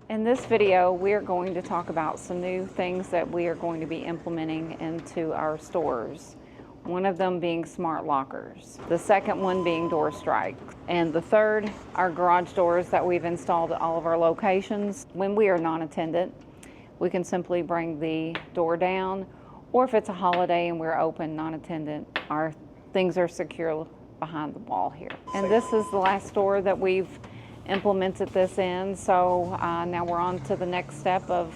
In this video, we are going to talk about some new things that we are going to be implementing into our stores. One of them being smart lockers, the second one being door strikes, and the third are garage doors that we've installed at all of our locations. When we are non-attendant, we can simply bring the door down, or if it's a holiday and we're open non-attendant, our things are secure behind the wall here. And this is the last store that we've implemented this in, so now we're on to the next step of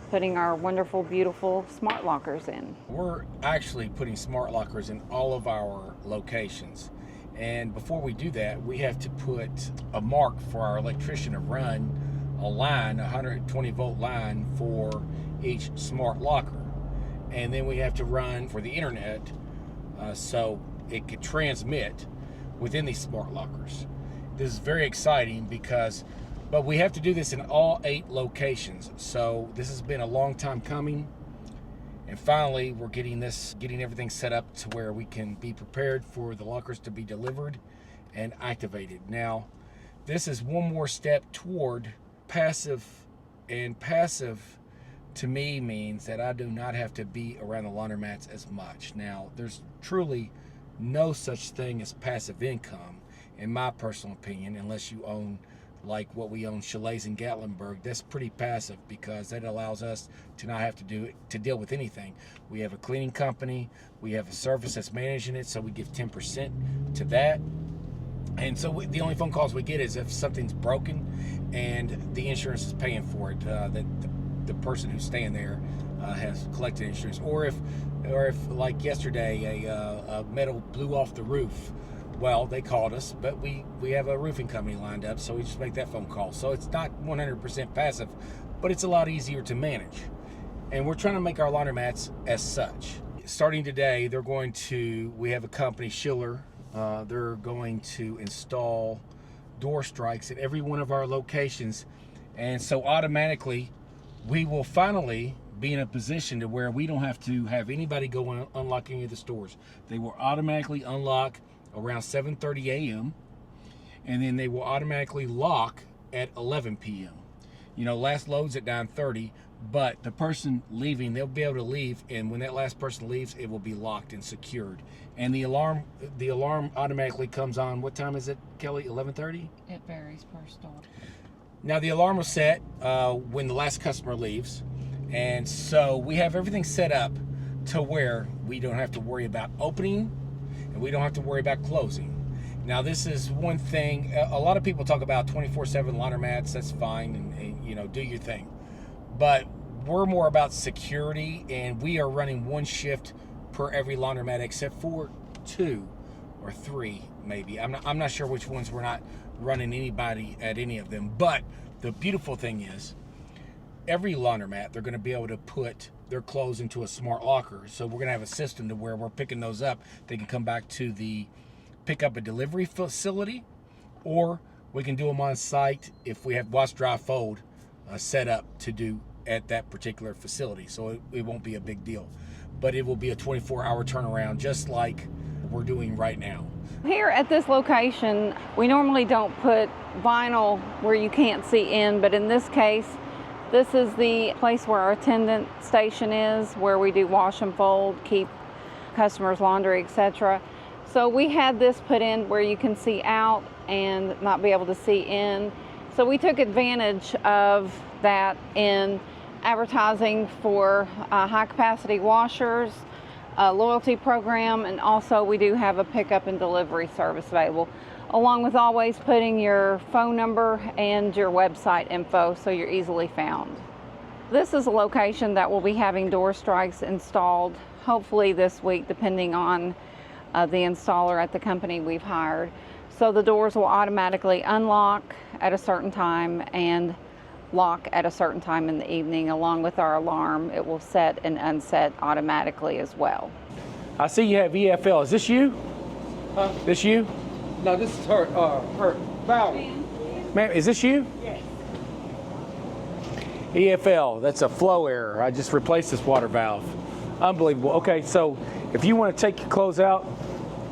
putting our wonderful, beautiful smart lockers in. We're actually putting smart lockers in all of our locations, and before we do that, we have to put a mark for our electrician to run a line, a 120 volt line for each smart locker, and then we have to run for the internet so it could transmit within these smart lockers. This is very exciting but we have to do this in all 8 locations. So this has been a long time coming, and finally we're getting everything set up to where we can be prepared for the lockers to be delivered and activated. Now, this is one more step toward passive, and passive to me means that I do not have to be around the laundromats as much. Now, there's truly no such thing as passive income, in my personal opinion, unless you own like what we own, chalets in Gatlinburg. That's pretty passive because that allows us to not have to deal with anything. We have a cleaning company, we have a service that's managing it, so we give 10% to that. And so the only phone calls we get is if something's broken and the insurance is paying for it, that the person who's staying there has collected insurance, or if like yesterday a metal blew off the roof. Well, they called us, but we have a roofing company lined up, so we just make that phone call. So it's not 100% passive, but it's a lot easier to manage. And we're trying to make our laundromats as such. Starting today, we have a company, Schiller, they're going to install door strikes at every one of our locations. And so automatically, we will finally be in a position to where we don't have to have anybody go and unlock any of the stores. They will automatically unlock around 7:30 a.m. and then they will automatically lock at 11 p.m. You know, last load's at 9:30, but the person leaving, they'll be able to leave, and when that last person leaves, it will be locked and secured. And the alarm automatically comes on. What time is it, Kelly? 11:30? It varies per store. Now, the alarm was set when the last customer leaves, and so we have everything set up to where we don't have to worry about opening and we don't have to worry about closing. Now, this is one thing. A lot of people talk about 24/7 laundromats. That's fine, and you know, do your thing. But we're more about security, and we are running one shift per every laundromat except for 2 or 3, maybe. I'm not sure which ones we're not running anybody at any of them. But the beautiful thing is, every laundromat, they're going to be able to put their clothes into a smart locker. So we're going to have a system to where we're picking those up. They can come back to the pick up a delivery facility, or we can do them on site if we have wash, dry, fold set up to do at that particular facility. So it won't be a big deal, but it will be a 24-hour turnaround, just like we're doing right now. Here at this location, we normally don't put vinyl where you can't see in, but in this case, this is the place where our attendant station is, where we do wash and fold, keep customers' laundry, etc. So we had this put in where you can see out and not be able to see in. So we took advantage of that in advertising for high capacity washers, a loyalty program, and also we do have a pickup and delivery service available, along with always putting your phone number and your website info so you're easily found. This is a location that will be having door strikes installed hopefully this week, depending on the installer at the company we've hired. So the doors will automatically unlock at a certain time and lock at a certain time in the evening. Along with our alarm, it will set and unset automatically as well. I see you have EFL. Is this you? Huh? This you? No, this is her valve. Ma'am, is this you? Yes. EFL, that's a flow error. I just replaced this water valve. Unbelievable. Okay, so if you want to take your clothes out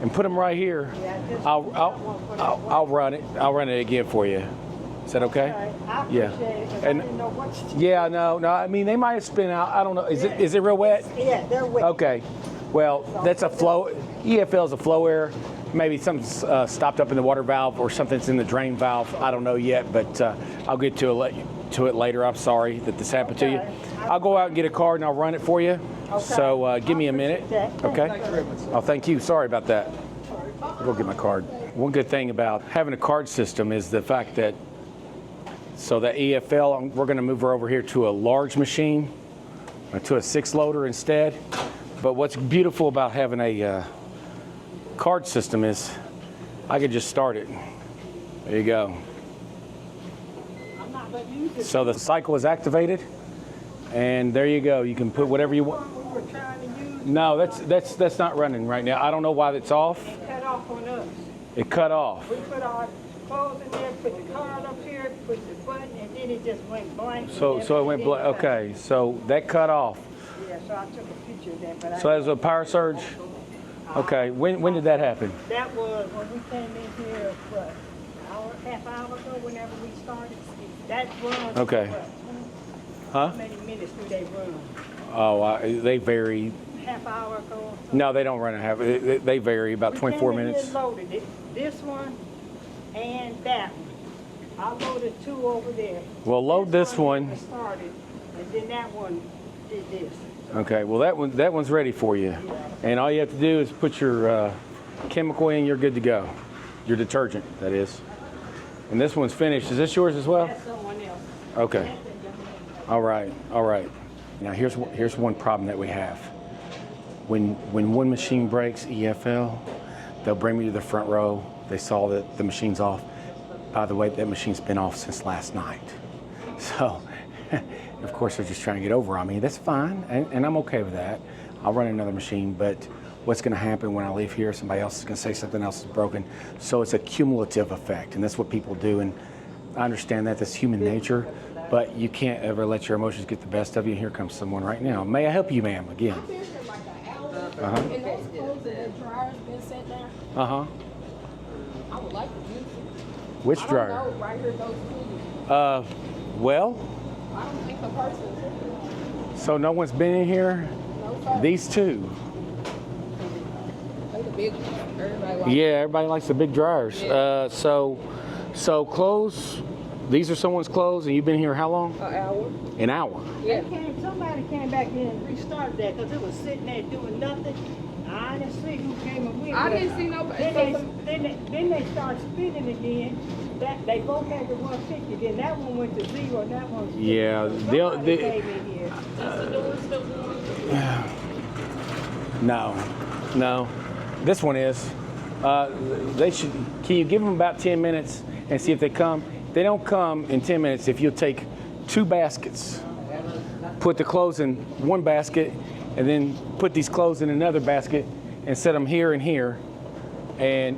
and put them right here, I'll run it. I'll run it again for you. Is that okay? I Yeah. appreciate it, 'cause And- I didn't know what to do. Yeah, no. I mean, they might have spin out. I don't know. Is it real wet? Yeah, they're wet. Okay. Well, that's a flow. EFL is a flow error. Maybe something's stopped up in the water valve or something's in the drain valve. I don't know yet, but I'll get to it later. I'm sorry that this happened to you. I'll go out and get a card and I'll run it for you. Okay. So give me a minute. Okay. Thank you very much, sir. Oh, thank you. Sorry about that. I'll go get my card. One good thing about having a card system is the fact that, so that EFL, we're going to move her over here to a large machine, to a 6-loader instead. But what's beautiful about having a card system is I could just start it. There you go. I'm not gonna use it. So the cycle is activated, and there you go. You can put whatever you want. We were trying to use No, that's not running right now. I don't know why it's off. it, cut off on us. It cut off. We put our clothes in there, put the card up here, put the button, and then it just went blank. So it went black. Okay, so that cut off. Yeah, so I took a picture of that, but So that was a power surge. Okay, when did that happen? that was when we came in here, what, half hour ago, whenever we started. That runs. Okay. What, Huh? how many minutes do they run? Oh, they vary. Half hour ago? or something? No, they don't run a half. They vary about We 24 came in minutes. here loaded it, this one and that one. I loaded 2 over there. Well, load this one. never started, and then that one did this. Okay, well that one's ready for you, and all you have to do is put your chemical in. You're good to go. Your detergent, that is. And this one's finished. Is this yours as well? That's someone else. Okay. All right. Now here's one problem that we have. When one machine breaks, EFL, they'll bring me to the front row. They saw that the machine's off. By the way, that machine's been off since last night. So, of course, they're just trying to get over on me. That's fine, and I'm okay with that. I'll run another machine, but what's going to happen when I leave here? Somebody else is going to say something else is broken. So it's a cumulative effect, and that's what people do. And I understand that that's human nature, but you can't ever let your emotions get the best of you. Here comes someone right now. May I help you, ma'am? Again. Been here like an hour, Uh-huh. and those clothes and that dryer's been set down. Uh-huh. I would like to use it. Which I dryer? don't know, right here, those two. Well, I don't think the person's here. so no one's been in here? No, sir. These two. They the big ones. Everybody likes Yeah, everybody likes the big dryers. Yeah. So clothes, these are someone's clothes, and you've been here how long? an hour. An hour. Yeah. Somebody came back in and restarted that because it was sitting there doing nothing. I didn't see who came and went. I but didn't see nobody. Then they started spinning again. That they both had the 150. Then that one went to 0 and that one. Yeah, Somebody came in here. No. This one is. They should. Can you give them about 10 minutes and see if they come? They don't come in 10 minutes. If you'll take 2 baskets, put the clothes in one basket, and then put these clothes in another basket, and set them here and here,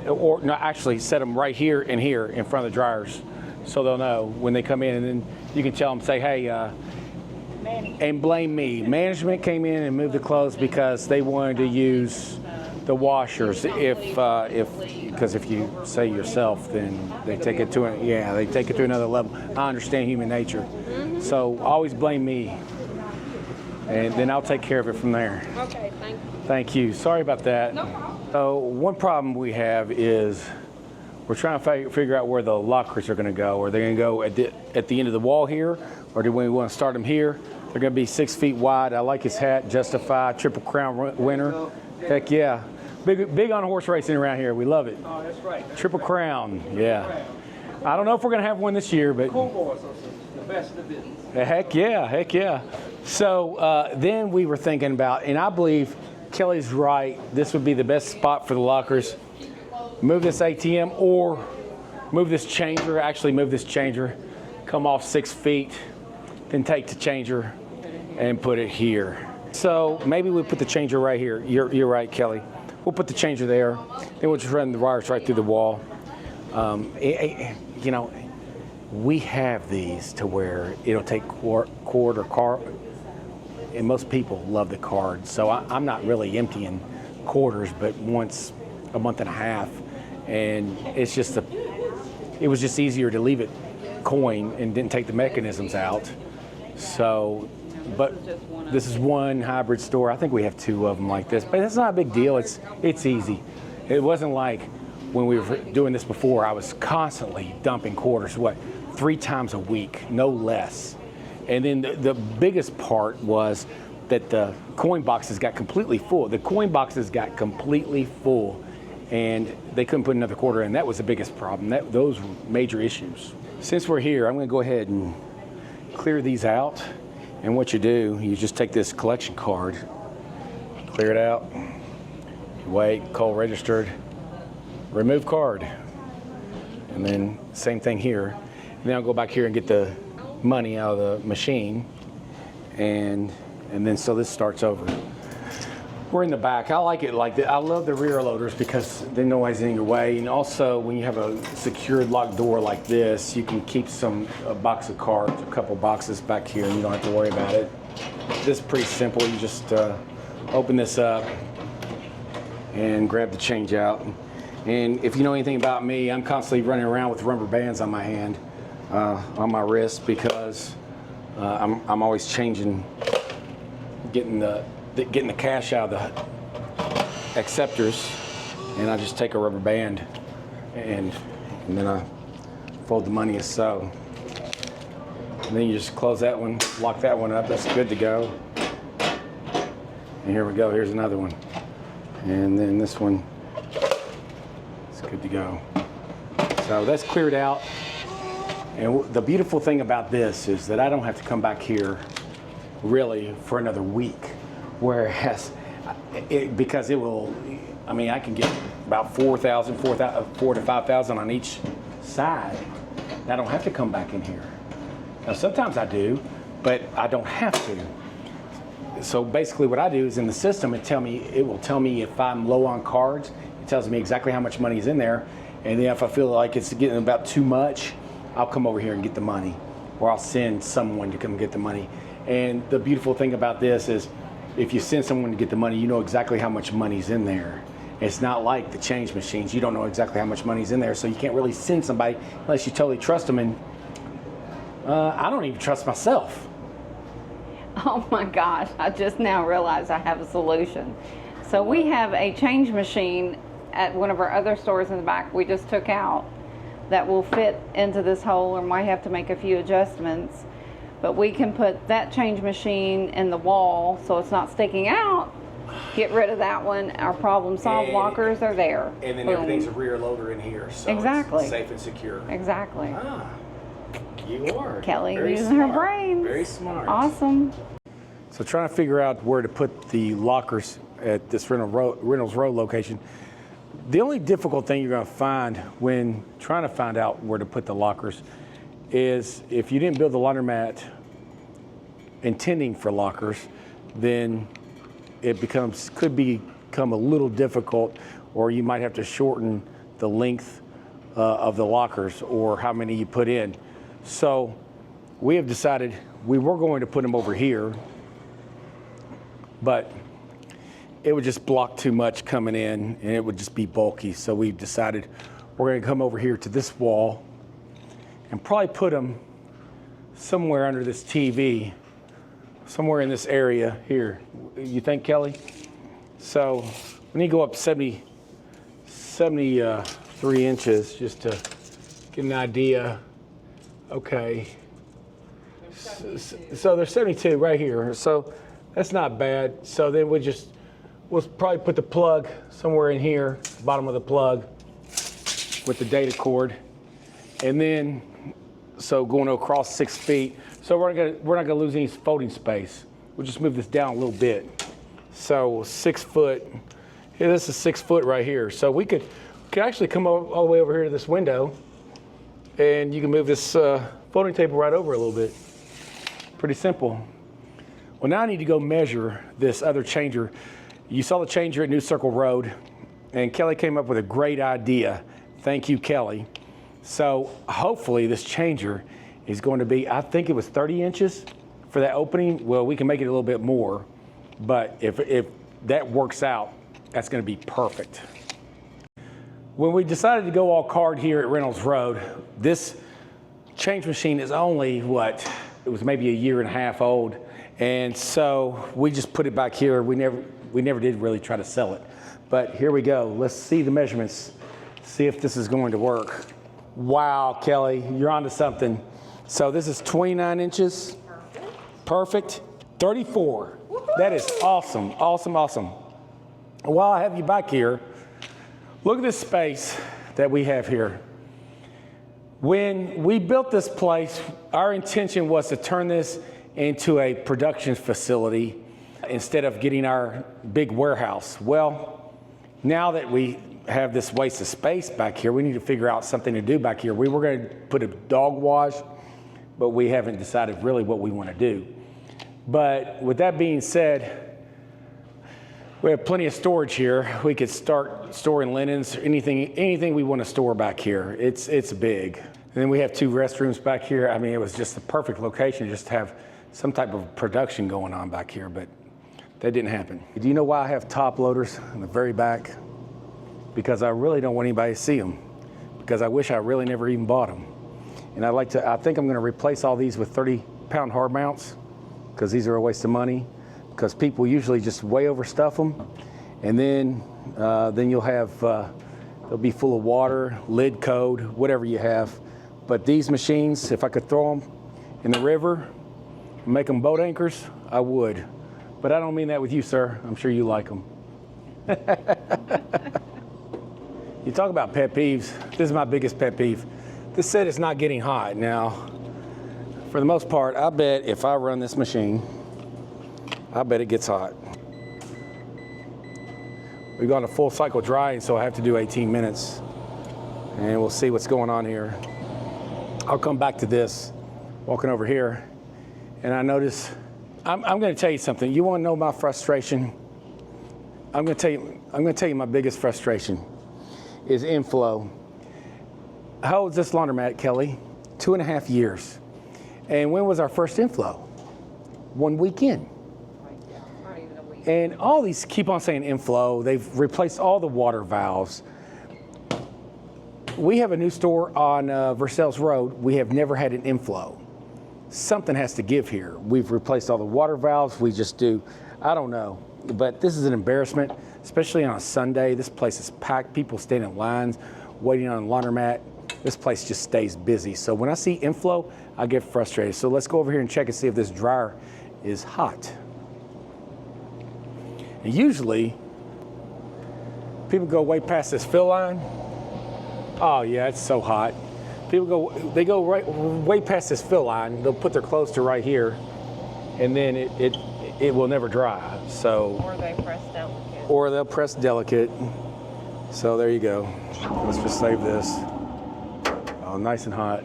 or no, actually set them right here and here in front of the dryers, so they'll know when they come in, and then you can tell them, say, hey. And blame me. Management came in and moved the clothes because they wanted to use the washers. Because if you say yourself, then they take it to another level. I understand human nature, so always blame me, and then I'll take care of it from there. Okay, thank you. Thank you. Sorry about that. No problem. So one problem we have is we're trying to figure out where the lockers are going to go. Are they going to go at the end of the wall here, or do we want to start them here? They're going to be 6 feet wide. I like his hat. Justify Triple Crown winner. Heck yeah. Big on horse racing around here. We love it. Oh, that's right. Triple Crown. Yeah. I don't know if we're going to have one this year, but Cool boys, the best of the business. heck yeah. So then we were thinking about, and I believe Kelly's right, this would be the best spot for the lockers. Move this ATM or move this changer, come off 6 feet, then take the changer and put it here. So maybe we put the changer right here. You're right, Kelly. We'll put the changer there, then we'll just run the wires right through the wall. We have these to where it'll take cord or card, and most people love the card. So I'm not really emptying quarters, but once a month and a half, and it was just easier to leave it coin and didn't take the mechanisms out. So, but this is one hybrid store. I think we have 2 of them like this, but it's not a big deal. It's easy. It wasn't like when we were doing this before, I was constantly dumping quarters, 3 times a week, no less. And then the biggest part was that the coin boxes got completely full. The coin boxes got completely full, and they couldn't put another quarter in. That was the biggest problem. Those were major issues. Since we're here, I'm going to go ahead and clear these out. And what you do, you just take this collection card, clear it out, you wait, call registered, remove card. And then same thing here. And then I'll go back here and get the money out of the machine. And then so this starts over. We're in the back. I like it like that. I love the rear loaders because then nobody's in your way. And also when you have a secured locked door like this, you can keep a box of cards, a couple boxes back here, and you don't have to worry about it. This is pretty simple. You just open this up and grab the change out. And if you know anything about me, I'm constantly running around with rubber bands on my hand, on my wrist, because I'm always changing, getting the cash out of the acceptors, and I just take a rubber band and then I fold the money as so. And then you just close that one, lock that one up, that's good to go. And here we go, here's another one. And then this one, it's good to go. So that's cleared out. And the beautiful thing about this is that I don't have to come back here really for another week. Whereas, because it will, I mean, I can get about 4,000 to 5,000 on each side. I don't have to come back in here. Now, sometimes I do, but I don't have to. So basically what I do is in the system, it will tell me if I'm low on cards. It tells me exactly how much money is in there. And then if I feel like it's getting about too much, I'll come over here and get the money, or I'll send someone to come get the money. And the beautiful thing about this is, if you send someone to get the money, you know exactly how much money's in there. It's not like the change machines. You don't know exactly how much money's in there, so you can't really send somebody unless you totally trust them. And I don't even trust myself. Oh my gosh, I just now realized I have a solution. So we have a change machine at one of our other stores in the back we just took out that will fit into this hole, or might have to make a few adjustments. But we can put that change machine in the wall so it's not sticking out. Get rid of that one. Our problem solved lockers are there. And then Boom. everything's a rear loader in here, so Exactly. it's safe and secure. Exactly. Ah, you are. Kelly Very using her smart. brains. Very smart. Awesome. So trying to figure out where to put the lockers at this Reynolds Road location. The only difficult thing you're going to find when trying to find out where to put the lockers is if you didn't build the laundromat intending for lockers, then it could become a little difficult, or you might have to shorten the length of the lockers or how many you put in. So we have decided we were going to put them over here, but it would just block too much coming in and it would just be bulky. So we've decided we're going to come over here to this wall and probably put them somewhere under this TV, somewhere in this area here. You think, Kelly? So we need to go up 73 inches just to get an idea. Okay. So there's 72 right here. So that's not bad. So then we'll probably put the plug somewhere in here, bottom of the plug with the data cord. And then, so going across 6 feet. So we're not gonna lose any folding space. We'll just move this down a little bit. So 6 foot, here, this is 6 foot right here. So we could actually come all the way over here to this window, and you can move this folding table right over a little bit. Pretty simple. Well, now I need to go measure this other changer. You saw the changer at New Circle Road, and Kelly came up with a great idea. Thank you, Kelly. So hopefully this changer is going to be, I think it was 30 inches for that opening. Well, we can make it a little bit more, but if that works out, that's going to be perfect. When we decided to go all card here at Reynolds Road, this change machine is only what? It was maybe a year and a half old. And so we just put it back here. We never did really try to sell it. But here we go. Let's see the measurements. See if this is going to work. Wow, Kelly, you're onto something. So this is 29 inches. Perfect. 34. That is awesome, awesome, awesome. While I have you back here, look at this space that we have here. When we built this place, our intention was to turn this into a production facility instead of getting our big warehouse. Well, now that we have this waste of space back here, we need to figure out something to do back here. We were going to put a dog wash, but we haven't decided really what we want to do. But with that being said, we have plenty of storage here. We could start storing linens, anything we want to store back here. It's big. And then we have 2 restrooms back here. I mean, it was just the perfect location just to have some type of production going on back here, but that didn't happen. Do you know why I have top loaders in the very back? Because I really don't want anybody to see them. Because I wish I really never even bought them. And I think I'm going to replace all these with 30-pound hard mounts, because these are a waste of money. Because people usually just way overstuff them, and then you'll have they'll be full of water, lid code, whatever you have. But these machines, if I could throw them in the river, make them boat anchors, I would. But I don't mean that with you, sir. I'm sure you like them. You talk about pet peeves. This is my biggest pet peeve. This set is not getting hot. Now, for the most part, I bet if I run this machine, I bet it gets hot. We've gone to full cycle drying, so I have to do 18 minutes. And we'll see what's going on here. I'll come back to this, walking over here, and I notice, I'm gonna tell you something. You wanna know my frustration? I'm gonna tell you my biggest frustration is inflow. How old is this laundromat, Kelly? 2.5 years. And when was our first inflow? 1 weekend. And all these keep on saying inflow. They've replaced all the water valves. We have a new store on Versailles Road. We have never had an inflow. Something has to give here. We've replaced all the water valves. We just do, I don't know. But this is an embarrassment, especially on a Sunday. This place is packed. People stand in lines, waiting on a laundromat. This place just stays busy. So when I see inflow, I get frustrated. So let's go over here and check and see if this dryer is hot. And usually, people go way past this fill line. Oh yeah, it's so hot. They go way past this fill line. They'll put their clothes to right here, and then it will never dry. So. Or they press delicate. Or they'll press delicate. So there you go. Let's just save this. Oh, nice and hot.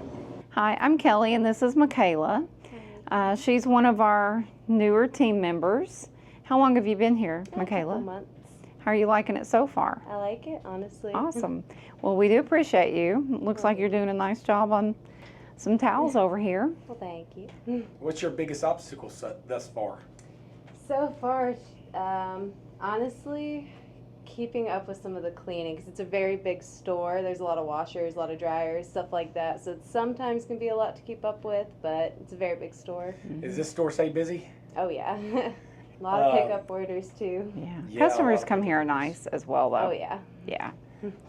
Hi, I'm Kelly, and this is Michaela. She's one of our newer team members. How long have you been here, Michaela? A couple months. How are you liking it so far? I like it, honestly. Awesome. Well, we do appreciate you. Looks like you're doing a nice job on some towels over here. Well, thank you. What's your biggest obstacle thus far? So far, honestly, keeping up with some of the cleaning, because it's a very big store. There's a lot of washers, a lot of dryers, stuff like that. So it sometimes can be a lot to keep up with, but it's a very big store. Does this store stay busy? Oh, yeah. A lot of pickup orders, too. Yeah. Customers come here nice as well, though. Oh, yeah. Yeah.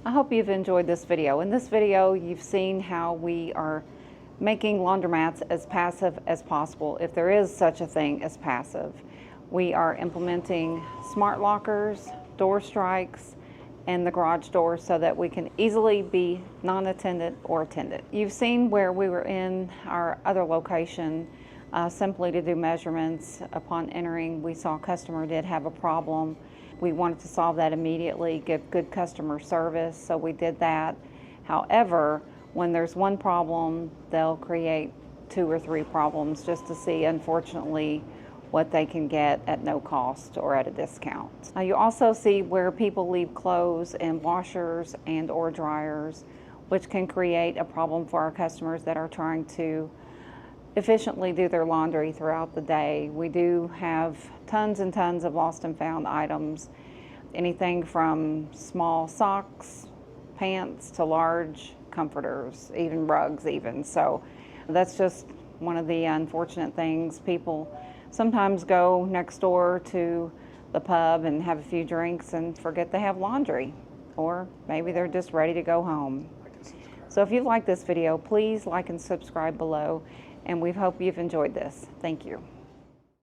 I hope you've enjoyed this video. In this video, you've seen how we are making laundromats as passive as possible, if there is such a thing as passive. We are implementing smart lockers, door strikes, and the garage door so that we can easily be non-attendant or attendant. You've seen where we were in our other location simply to do measurements. Upon entering, we saw a customer did have a problem. We wanted to solve that immediately, give good customer service, so we did that. However, when there's one problem, they'll create 2 or 3 problems just to see, unfortunately, what they can get at no cost or at a discount. Now you also see where people leave clothes in washers and or dryers, which can create a problem for our customers that are trying to efficiently do their laundry throughout the day. We do have tons and tons of lost and found items, anything from small socks, pants, to large comforters, even rugs even. So That's just one of the unfortunate things. People sometimes go next door to the pub and have a few drinks and forget they have laundry, or maybe they're just ready to go home. So if you like this video, please like and subscribe below, and we hope you've enjoyed this. Thank you.